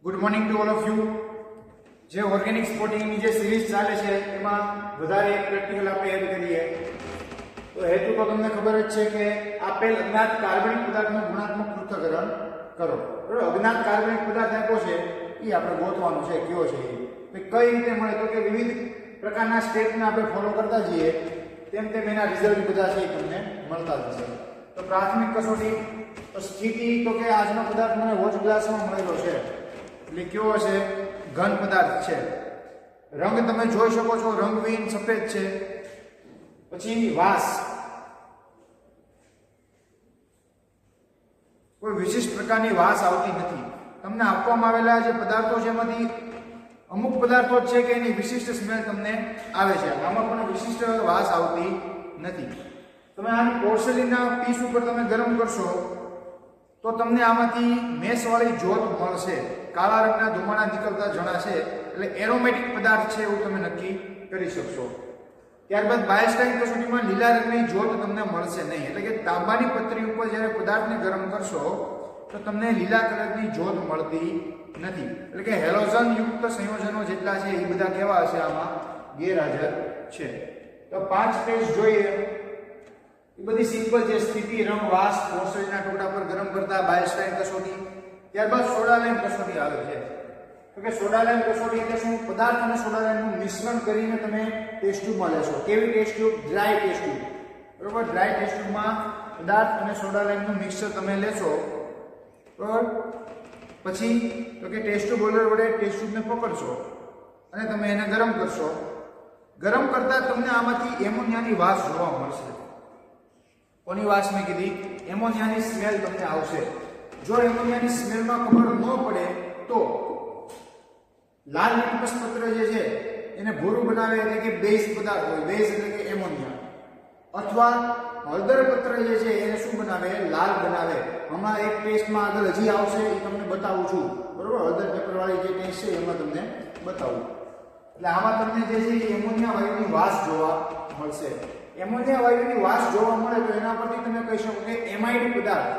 Good morning to all of you. જે organic સ્પોર્ટિંગની જે series ચાલે છે એમાં વધારે એક પ્રેક્ટિકલ આપણે એડ કરીએ. તો હેતુ તો તમને ખબર જ છે કે આપેલ અજ્ઞાત કાર્બનિક પદાર્થનું ગુણાત્મક પૃથ્થકરણ કરો. બરાબર, અજ્ઞાત કાર્બનિક પદાર્થ આપ્યો છે એ આપણે ગોતવાનો છે કયો છે એ કઈ રીતે મળે. તો કે વિવિધ પ્રકારના સ્ટેપને આપણે ફોલો કરતા જઈએ તેમ તેમ એના રિઝલ્ટ બધા છે એ તમને મળતા જશે. તો પ્રાથમિક કસોટી તો સ્થિતિ તો કે આજનો પદાર્થ મને વોચ ગ્લાસમાં મળેલો છે એટલે કયો હશે? ઘન પદાર્થ છે. રંગ તમે જોઈ શકો છો, રંગહીન સફેદ છે. પછી વાસ, કોઈ વિશિષ્ટ પ્રકારની વાસ આવતી નથી. તમને આપવામાં આવેલા જે પદાર્થો છે એમાંથી અમુક પદાર્થો છે કે એની વિશિષ્ટ સ્મેલ તમને આવે છે, આમાં પણ વિશિષ્ટ વાસ આવતી નથી. તમે આની પોર્સેલિનના પીસ ઉપર તમે ગરમ કરશો તો તમને આમાંથી મેસવાળી જ્યોત મળશે. કાળા રંગના ધુમાડા નીકળતા જણાશે એટલે એરોમેટિક પદાર્થ છે એવું તમે નક્કી કરી શકશો. ત્યારબાદ બાયસ્ટાઇન કસોટીમાં લીલા રંગની જ્યોત તમને મળશે નહીં, એટલે કે તાંબાની પતરી ઉપર જ્યારે પદાર્થને ગરમ કરશો તો તમને લીલા કલરની જ્યોત મળતી નથી. એટલે કે હેલોજન યુક્ત સંયોજનો જેટલા છે એ બધા કેવા હશે? આમાં ગેરહાજર છે. તો 5 ટેસ્ટ જોઈએ એ બધી સિમ્પલ છે. સ્થિતિ, રંગ, વાસ, પોર્સેલિનના ટુકડા પર ગરમ કરતા, બાયસ્ટાઇન કસોટી. ત્યારબાદ સોડા લાઇમ કસોટી આવે છે. તો કે સોડા લાઇમ કસોટી એટલે શું? પદાર્થ અને સોડા લાઇમનું મિશ્રણ કરીને તમે ટેસ્ટ ટ્યુબમાં લેશો. કેવી test tube? Dry test tube. બરોબર, ડ્રાય ટેસ્ટ ટ્યુબમાં પદાર્થ અને સોડા લાઇમનું મિક્સચર તમે લેશો. બરોબર, પછી તો કે ટેસ્ટ ટ્યુબ હોલ્ડર વડે ટેસ્ટ ટ્યુબને પકડશો અને તમે એને ગરમ કરશો. ગરમ કરતા તમને આમાંથી એમોનિયાની વાસ જોવા મળશે. કોની વાસ મેં કીધી? એમોનિયાની સ્મેલ તમને આવશે. જો એમોનિયાની સ્મેલમાં ખબર ન પડે તો લાલ લિટમસ પત્ર જે છે એને ભૂરું બનાવે એટલે કે બેઝ પદાર્થ હોય, બેઝ એટલે કે એમોનિયા. અથવા હળદર પત્ર જે છે એને શું બનાવે? લાલ બનાવે. હમણાં એક ટેસ્ટમાં આગળ હજી આવશે એ તમને બતાવું છું. બરોબર, હળદર પેપર વાળી જે ટેસ્ટ છે એમાં તમને બતાવું. એટલે આમાં તમને જે છે એમોનિયા વાયુની વાસ જોવા મળશે. એમોનિયા વાયુની વાસ જોવા મળે તો એના પરથી તમે કહી શકો કે એમાઇડ પદાર્થ,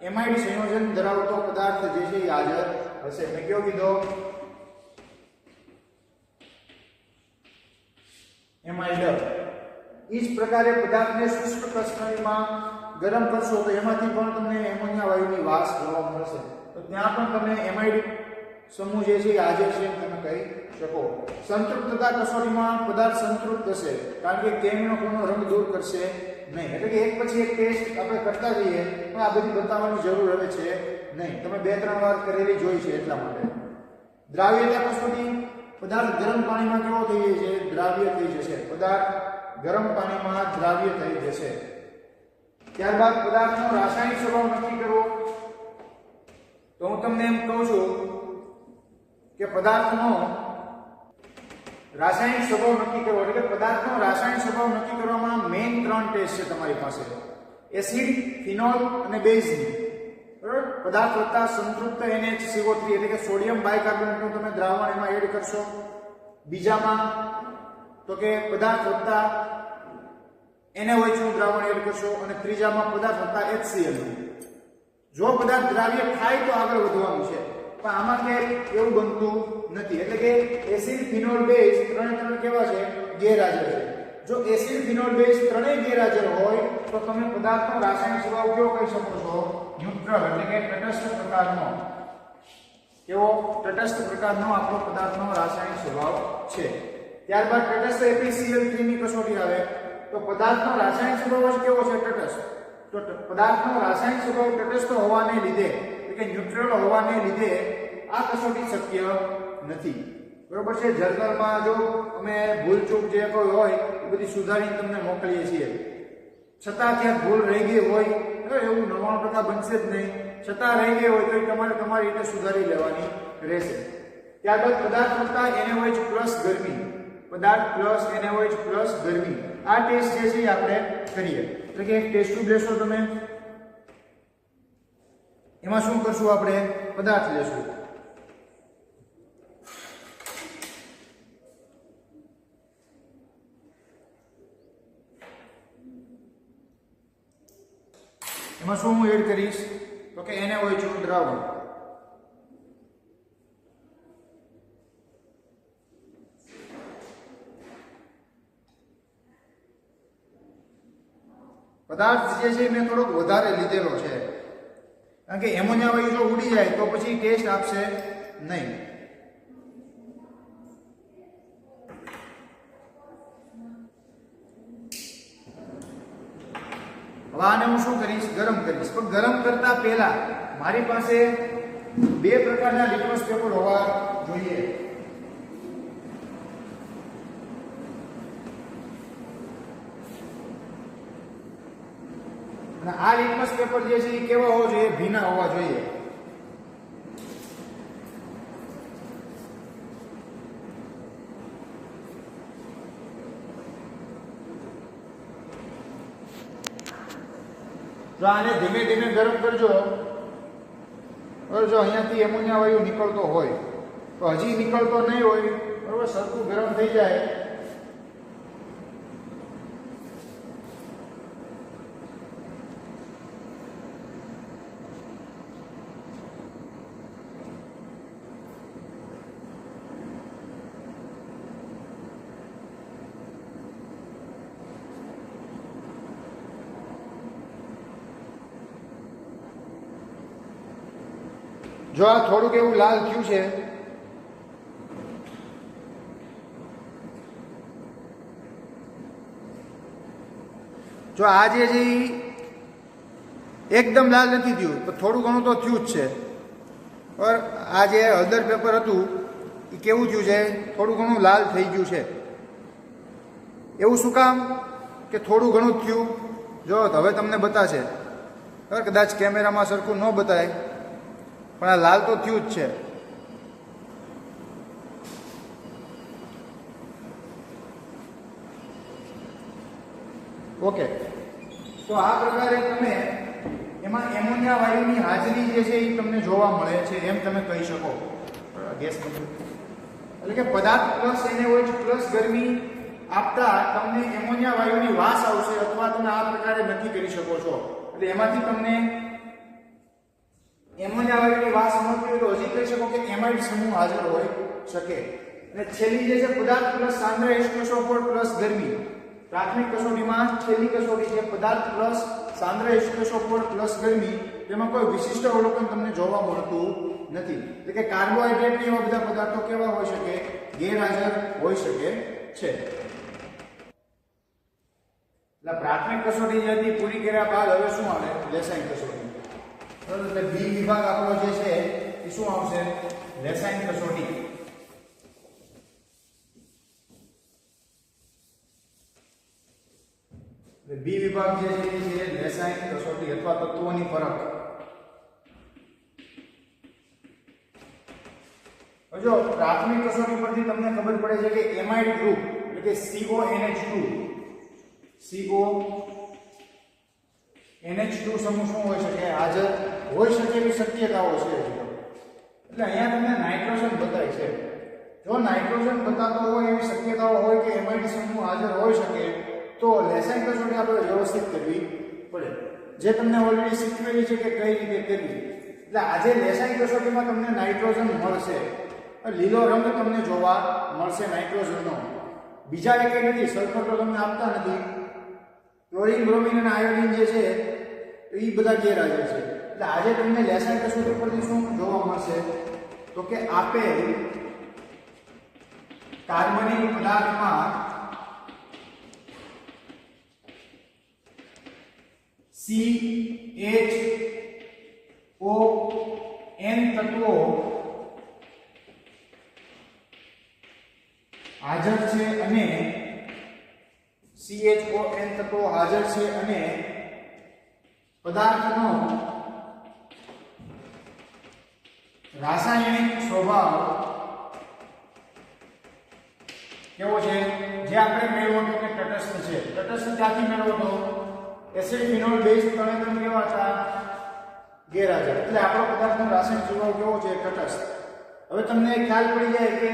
એમાઇડ સંયોજન ધરાવતો પદાર્થ જે છે એ હાજર હશે. મેં કયો કીધો? એમાઇડ. એ જ પ્રકારે પદાર્થને શુષ્ક કક્ષમાં ગરમ કરશો તો એમાંથી પણ તમને એમોનિયા વાયુની વાસ જોવા મળશે. તો ત્યાં પણ તમે એમાઇડ સમૂહ જે છે એ હાજર છે એમ તમે કહી શકો. સંતૃપ્તતા કસોટીમાં પદાર્થ સંતૃપ્ત હશે કારણ કે કેમિનો કોનો રંગ દૂર કરશે નહીં. એટલે કે એક પછી એક ટેસ્ટ આપણે કરતા જઈએ પણ આ બધી બતાવવાની જરૂર હવે છે નહીં. તમે 2-3 વાર કરેલી જોઈ છે એટલા માટે. દ્રાવ્યતા કસોટી, પદાર્થ ગરમ પાણીમાં કેવો થઈ જાય છે? દ્રાવ્ય થઈ જશે. પદાર્થ ગરમ પાણીમાં દ્રાવ્ય થઈ જશે. ત્યારબાદ પદાર્થનો રાસાયણિક સ્વભાવ નક્કી કરવો. તો હું તમને એમ કહું છું કે પદાર્થનો રાસાયણિક સ્વભાવ નક્કી કરવો એટલે કે પદાર્થનો રાસાયણિક સ્વભાવ નક્કી કરવામાં મેઇન 3 ટેસ્ટ છે તમારી પાસે: એસિડ, ફિનોલ અને બેઝની. બરાબર, પદાર્થ વત્તા સંતૃપ્ત NaCO3 એટલે કે સોડિયમ બાયકાર્બોનેટનું તમે દ્રાવણ એમાં એડ કરશો. બીજામાં તો કે પદાર્થ વત્તા NaOH નું દ્રાવણ એડ કરશો અને ત્રીજામાં પદાર્થ વત્તા HCl. જો પદાર્થ દ્રાવ્ય થાય તો આગળ વધવાનું છે, પણ આમાં કે એવું બનતું નથી. એટલે કે એસિડ, ફિનોલ, બેઝ ત્રણે કેવા છે? ગેરહાજર છે. જો એસિડ, ફિનોલ, બેઝ ત્રણેય ગેરહાજર હોય તો તમે પદાર્થનો રાસાયણિક સ્વભાવ કેવો કહી શકો છો? ન્યુટ્રલ એટલે કે તટસ્થ પ્રકારનો. કેવો? તટસ્થ પ્રકારનો આપણો પદાર્થનો રાસાયણિક સ્વભાવ છે. ત્યારબાદ તટસ્થ FeCl3 ની કસોટી આવે તો પદાર્થનો રાસાયણિક સ્વભાવ કેવો છે? તટસ્થ. તો પદાર્થનો રાસાયણિક સ્વભાવ તટસ્થ હોવાને લીધે એટલે કે ન્યુટ્રલ હોવાને લીધે આ કસોટી શક્ય નથી. બરોબર છે. જર્નલમાં જો અમે ભૂલચૂક જે કોઈ હોય એ બધી સુધારીને તમને મોકલીએ છીએ, છતાં ક્યાંક ભૂલ રહી ગઈ હોય એવું 99% બનશે જ નહીં. છતાં રહી ગઈ હોય તો એ તમારે તમારી રીતે સુધારી લેવાની રહેશે. ત્યારબાદ પદાર્થ વત્તા NaOH પ્લસ ગરમી, પદાર્થ પ્લસ NaOH પ્લસ ગરમી. આ ટેસ્ટ જે છે એ આપણે કરીએ. એટલે કે એક ટેસ્ટ ટ્યુબ લેશો તમે, એમાં શું કરશું? આપણે પદાર્થ લેશું. એમાં શું હું એડ કરીશ? તો કે NaOH નું દ્રાવણ. પદાર્થ જે છે મેં થોડોક વધારે લીધેલો છે, કારણ કે એમોનિયા વાયુ જો ઉડી જાય તો પછી ટેસ્ટ આપશે નહીં. હવે આને હું શું કરીશ, ગરમ કરીશ. પણ ગરમ કરતા પહેલા મારી પાસે બે પ્રકારના લિટમસ પેપર હોવા જોઈએ. અને આ લિટમસ પેપર જે છે એ કેવા હોવા જોઈએ, ભીના હોવા જોઈએ. તો આને ધીમે ધીમે ગરમ કરજો. જો અહીંયાથી એમોનિયા વાયુ નીકળતો હોય તો હજી નીકળતો નહીં હોય, બરોબર, સરખું ગરમ થઈ જાય જો આ થોડુંક એવું લાલ થયું છે, જો આ જે છે એકદમ લાલ નથી થયું, તો થોડું ઘણું તો થયું જ છે. પર આ જે હળદર પેપર હતું એ કેવું થયું છે, થોડું ઘણું લાલ થઈ ગયું છે. એવું શું કામ કે થોડું ઘણું થયું? જો હવે તમને બતાશે, કદાચ કેમેરામાં સરખું ન બતાય, પણ આ લાલ તો થયું જ છે. ઓકે, તો આ પ્રકારે તમે એમાં એમોનિયા વાયુની હાજરી જે છે એ તમને જોવા મળે છે, એમ તમે કહી શકો. ગેસ એટલે કે પદાર્થ પ્લસ NaOH પ્લસ ગરમી આપતા તમને એમોનિયા વાયુની વાસ આવશે, અથવા તમે આ પ્રકારે નક્કી કરી શકો છો. એટલે એમાંથી તમને એમોનિયા વાયુની વાસ મળતી હોય તો હજી કહી શકો કે એમાઇડ સમૂહ હાજર હોઈ શકે. અને છેલ્લી જે છે પદાર્થ પ્લસ સાંદ્ર H2SO4 પ્લસ ગરમી, પ્રાથમિક કસોટીમાં છેલ્લી કસોટી છે પદાર્થ પ્લસ સાંદ્ર H2SO4 પ્લસ ગરમી, તેમાં કોઈ વિશિષ્ટ અવલોકન તમને જોવા મળતું નથી. એટલે કે કાર્બોહાઈડ્રેટ ને એવા બધા પદાર્થો કેવા હોઈ શકે, ગેરહાજર હોઈ શકે છે. એટલે પ્રાથમિક કસોટી જે હતી પૂરી કર્યા બાદ હવે શું આવે, લેસાઈન કસોટી. એટલે બી વિભાગ આપણો જે છે એ શું આવશે, લેસાઈન કસોટી. એટલે બી વિભાગ જે છે એ લેસાઈન કસોટી અથવા તત્વોની ફરક. જો પ્રાથમિક કસોટી પરથી તમને ખબર પડે છે કે એમાઇડ ગ્રુપ એટલે કે CONH2 સમૂહ શું હોઈ શકે, હાજર હોઈ શકે એવી શક્યતાઓ છે. એટલે અહીંયા તમને નાઇટ્રોજન બતાય છે. જો નાઇટ્રોજન બતાતો હોય એવી શક્યતાઓ હોય કે એમાઇડ સમૂહ હાજર હોઈ શકે, તો લેસાઈન કસોટી આપણે વ્યવસ્થિત કરવી પડે, જે તમને ઓલરેડી શીખવેલી છે કે કઈ રીતે કરવી. એટલે આજે લેસાઈન કસોટીમાં તમને નાઇટ્રોજન મળશે, લીલો રંગ તમને જોવા મળશે નાઇટ્રોજનનો. બીજા એક નથી, સલ્ફર તો તમને આપતા નથી. ક્લોરીન, બ્રોમિન અને આયોડિન જે છે એ બધા ગેરહાજર છે. એટલે આજે તમને લેસાઈન કસોટી પરથી શું જોવા મળશે, તો કે આપેલ કાર્બનિક પદાર્થમાં CHON તત્વો હાજર છે અને CHON તત્વો હાજર છે અને પદાર્થનો રાસાયણિક સ્વભાવ કેવો છે, જે આપણે મેળવો તો કે તટસ્થ છે. તટસ્થ ક્યાંથી મેળવો તો એસિડ ફિનોલ બેઝ ત્રણે કેવા હતા, ગેરહાજર. એટલે આપણો પદાર્થનો રાસાયણિક સ્વભાવ કેવો છે, તટસ્થ. હવે તમને ખ્યાલ પડી જાય કે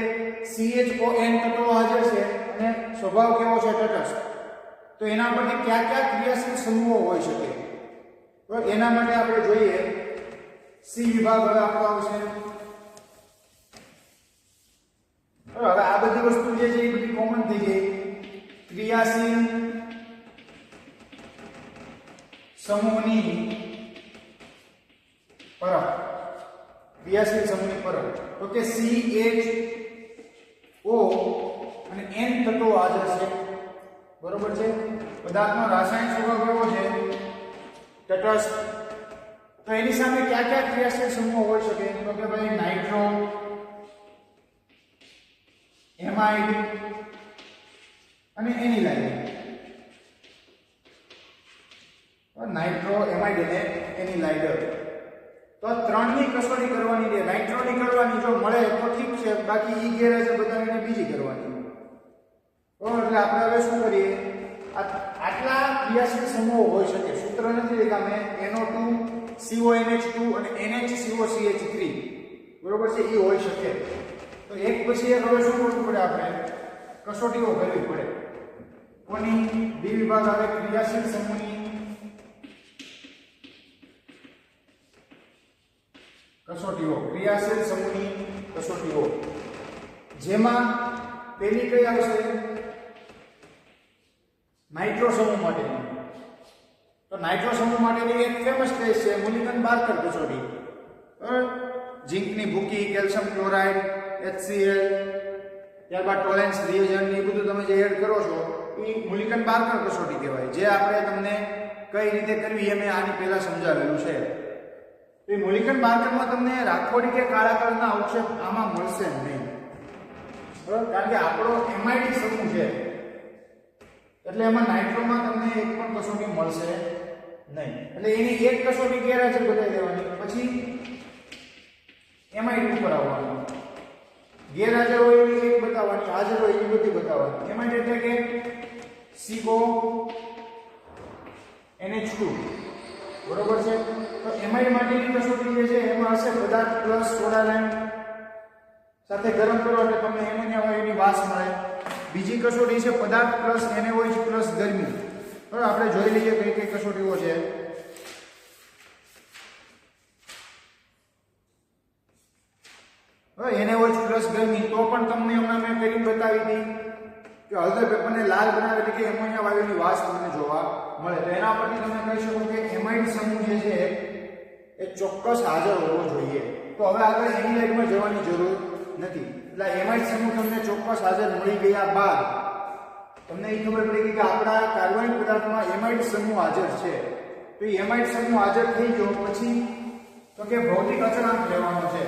CHON તત્વો હાજર છે અને સ્વભાવ કેવો છે, તટસ્થ. તો એના પરથી કયા કયા ક્રિયાશીલ સમૂહો હોઈ શકે, તો એના માટે આપણે જોઈએ સી વિભાગ હવે આપણો આવશે. હવે આ બધી વસ્તુ જે છે એ બધી કોમન થઈ ગઈ. ક્રિયાશીલ સમૂહની પરખ, ક્રિયાશીલ સમૂહની પરખ, તો કે CHO અને N તત્વો હાજર છે, બરોબર છે. પદાર્થનો રાસાયણિક સ્વભાવ કેવો છે? તટસ્થ. તો એની સામે કયા કયા ક્રિયાશીલ સમૂહો હોઈ શકે? તો કે ભાઈ નાઇટ્રો, એમાઇડ અને એનિલાઇડ. નાઇટ્રો, એમાઇડ અને એનિલાઇડ. તો આ ત્રણની કસોટી કરવાની છે. નાઇટ્રોની કરવાની, જો મળે તો ઠીક છે, બાકી ઈ ગેરહાજર બતાવીને બીજી કરવાની. બરાબર, એટલે આપણે હવે શું કરીએ? આટલા ક્રિયાશીલ સમૂહો હોઈ શકે. સૂત્ર નથી લેતા મેં, NO2 CONH2 અને NHCOCH3, બરોબર છે, એ હોઈ શકે. તો એક પછી એક હવે શું કરવું પડે? આપણે કસોટીઓ કરવી પડે. કોની? બી વિભાગ આવે ક્રિયાશીલ સમૂહની કસોટીઓ, ક્રિયાશીલ સમૂહની કસોટીઓ, જેમાં પહેલી કઈ આવશે? નાઇટ્રો સમૂહ માટેની. તો નાઇટ્રો સમૂહ માટેની એક ફેમસ ટેસ્ટ છે મુલિકન-બાર્કર કસોટી. ઝિંકની ભૂકી, કેલ્શિયમ ક્લોરાઇડ, HCl, ત્યારબાદ ટોલેન્સ રિએજન્ટ, એ બધું તમે જે એડ કરો છો એ મુલિકન-બાર્કર કસોટી કહેવાય. જે આપણે તમને કઈ રીતે કરવી એ મેં આની પહેલા સમજાવેલું છે. તો એ મુલિકન-બાર્કરમાં તમને રાખોડી કે કાળા કલરના અવક્ષેપ આમાં મળશે નહીં, બરાબર, કારણ કે આપણો એમાઇડ સમૂહ છે, એટલે એમાં નાઇટ્રોમાં તમને એક પણ કસોટી મળશે નહીં. એટલે એની એક કસોટી ગેરહાજર બતાવી દેવાની, પછી એમાઇડ ઉપર આવવાનું. ગેરહાજર હોય એની એક બતાવવાની, હાજર હોય એની બધી બતાવવાની. એમાઇડ એટલે કે CONH2, બરોબર છે. તો એમાઇડ માટેની કસોટી જે છે એમાં હશે પદાર્થ પ્લસ સોડા લાઈમ સાથે ગરમ કરો એટલે તમને એમોનિયા વાયુની વાસ મળે. બીજી કસોટી છે પદાર્થ પ્લસ NaOH પ્લસ ગરમી. બરાબર, આપણે જોઈ લઈએ કઈ કઈ કસોટીઓ છે. NaOH પ્લસ ગરમી, તો પણ તમને હમણાં મેં કરીને બતાવી હતી કે હળદર પેપરને લાલ બનાવે એટલે કે એમોનિયા વાયુની વાસ તમને જોવા મળે. તો એના પરથી તમે કહી શકો કે એમાઇડ સમૂહ જે છે એ ચોક્કસ હાજર હોવો જોઈએ. તો હવે આગળ એનિલાઇડમાં જવાની જરૂર નથી. એટલે એમાઇડ સમૂહ તમને ચોક્કસ હાજર મળી ગયા બાદ તમને એ ખબર પડી ગઈ કે આપણા કાર્બનિક પદાર્થમાં એમાઇડ સમૂહ હાજર છે. તો એ એમાઇડ સમૂહ હાજર થઈ ગયો પછી તો કે ભૌતિક અચળાંક લેવાનો છે.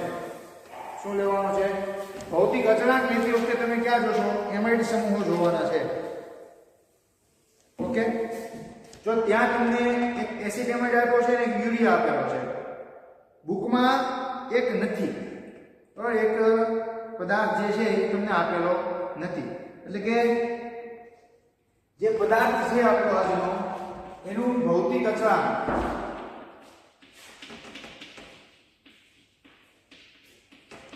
શું લેવાનો છે? ભૌતિક અચળાંક લેતી વખતે તમે ક્યાં જોશો? એમાઇડ સમૂહો જોવાના છે. ઓકે, જો ત્યાં તમને એક એસિડ એમાઇડ આપ્યો છે અને એક યુરિયા આપેલો છે, બુકમાં એક નથી, બરાબર, એક પદાર્થ જે છે એ તમને આપેલો નથી. એટલે કે જે પદાર્થ છે આપણો આજનો એનું ભૌતિક અચળાંક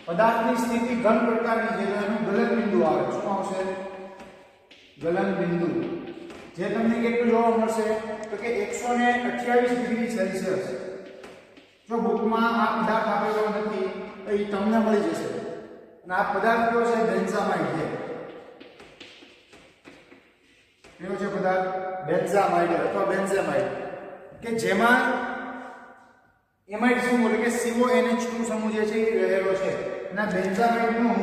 પદાર્થની સ્થિતિ ઘન પ્રકારની છે, એનું ગલન બિંદુ આવે. શું આવશે? ગલન બિંદુ. જે તમને કેટલું જોવા મળશે? તો કે 128 ડિગ્રી સેલ્સિયસ. જો બુકમાં આ પદાર્થ આપેલો નથી તો એ તમને મળી જશે. અને આ પદાર્થ કયો છે? બેન્ઝામાઇડ છે. કયો છે પદાર્થ? બેન્ઝામાઇડ અથવા બેન્ઝેમાઇડ, કે જેમાં એમાઇડ સમૂહ એટલે કે CONH2 સમૂહ જે છે એ રહેલો છે. અને બેન્ઝામાઇડનું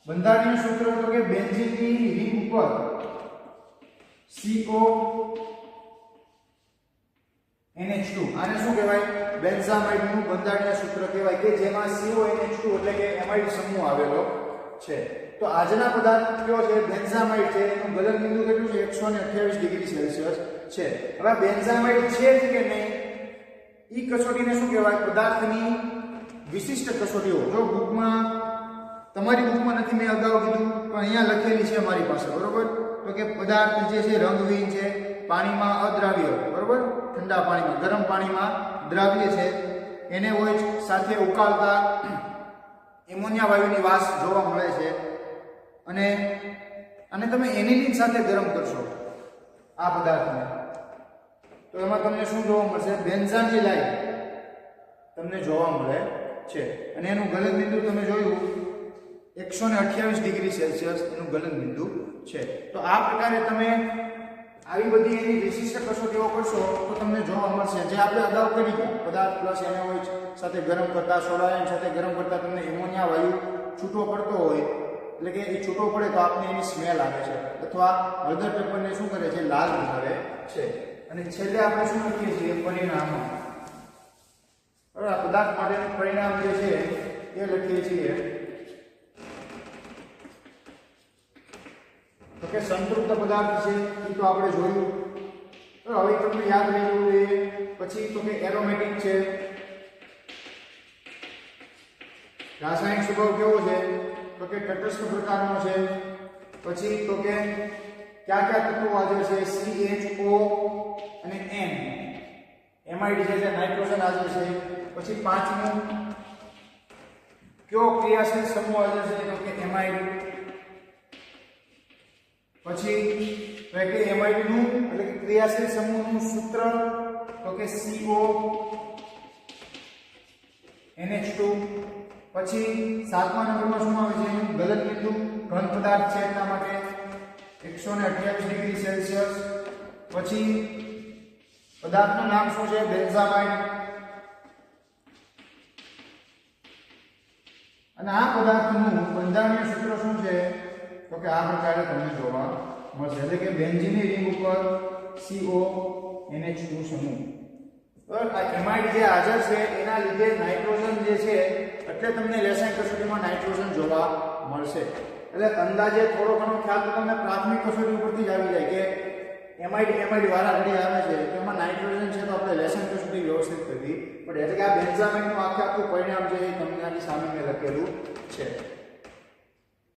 બંધારણીય સૂત્ર તો કે બેન્ઝીનની રિંગ ઉપર CONH2, આને શું કહેવાય? બેન્ઝામાઇડનું બંધારણીય સૂત્ર કહેવાય, કે જેમાં CONH2 એટલે કે એમાઇડ સમૂહ આવેલો છે. તો આજના પદાર્થ કયો છે? બેન્ઝામાઇડ છે. એનું ગલન બિંદુ કેટલું છે? 128 ડિગ્રી સેલ્સિયસ છે. હવે બેન્ઝામાઇડ છે જ કે નહીં, ઈ કસોટીને શું કહેવાય? પદાર્થની વિશિષ્ટ કસોટીઓ. જો બુકમાં, તમારી બુકમાં નથી, મેં અગાઉ કીધું, પણ અહીંયા લખેલી છે મારી પાસે, બરોબર. તો કે પદાર્થ જે છે રંગહીન છે, પાણીમાં અદ્રાવ્ય, બરોબર, ઠંડા પાણીમાં, ગરમ પાણીમાં દ્રાવ્ય છે, NaOH સાથે ઉકાળતા એમોનિયા વાયુની વાસ જોવા મળે છે. અને તમે એનિલિન સાથે ગરમ કરશો આ પદાર્થને તો એમાં તમને શું જોવા મળશે? બેન્ઝાઇલ તમને જોવા મળે છે. અને એનું ગલન બિંદુ તમે જોયું 128 ડિગ્રી સેલ્સિયસ એનું ગલન બિંદુ છે. તો આ પ્રકારે તમે આવી બધી એની વિશિષ્ટ કસોટીઓ કરશો તો તમને જોવા મળશે જે આપણે અગાઉ કરી ગયા પદાર્થ પ્લસ NaOH સાથે ગરમ કરતા સોડા આયન સાથે ગરમ કરતા તમને એમોનિયા વાયુ છૂટો પડતો હોય એટલે કે એ છૂટો પડે તો આપણે એની સ્મેલ આવે છે અથવા હળદર પેપરને શું કરે છે લાલ બનાવે છે અને છેલ્લે આપણે શું લખીએ છીએ પરિણામ હવે આ પદાર્થ માટેનું પરિણામ જે છે એ લખીએ છીએ તો કે સંતૃપ્ત પદાર્થ છે એ તો આપણે જોયું હવે તમને યાદ રહી જવું જોઈએ પછી તો કે એરોમેટિક છે રાસાયણિક સ્વભાવ કેવો છે તો કે તટસ્થ પ્રકારનો છે પછી તો કે કયા કયા તત્વો હાજર છે CHO અને N એમાઇડ જે છે નાઇટ્રોજન હાજર છે પછી પાંચમું કયો ક્રિયાશીલ સમૂહ હાજર છે તો કે એમાઇડ પછી તો કે એમાઇડ નું એટલે કે ક્રિયાશીલ સમૂહનું સૂત્ર તો કે CO NH2 પછી 7મા નંબરમાં શું આવે છે ગલન બિંદુ ઘન પદાર્થ છે એટલા માટે 128 ડિગ્રી સેલ્સિયસ પછી પદાર્થનું નામ શું છે બેન્ઝામાઇડ અને આ પદાર્થનું બંધારણીય સૂત્ર શું છે તો કે આ પ્રકારે તમને જોવા મળશે એટલે કે બેન્ઝીનની રિંગ ઉપર CONH2 સમૂહ બરાબર આ એમાઇડ જે હાજર છે એના લીધે નાઇટ્રોજન જે છે એટલે તમને લેસાઈન કસોટીમાં નાઇટ્રોજન જોવા મળશે એટલે અંદાજે થોડો ઘણો ખ્યાલ તો તમને પ્રાથમિક કસોટી ઉપરથી જ આવી જાય કે એમાઇડ વાળા ઘડી આવે છે તો એમાં નાઇટ્રોજન છે તો આપણે લેસાઈન કસોટી વ્યવસ્થિત કરવી પડે એટલે કે આ બેન્ઝામાઇડનું આખું પરિણામ છે એ તમને આની સામે મેં લખેલું છે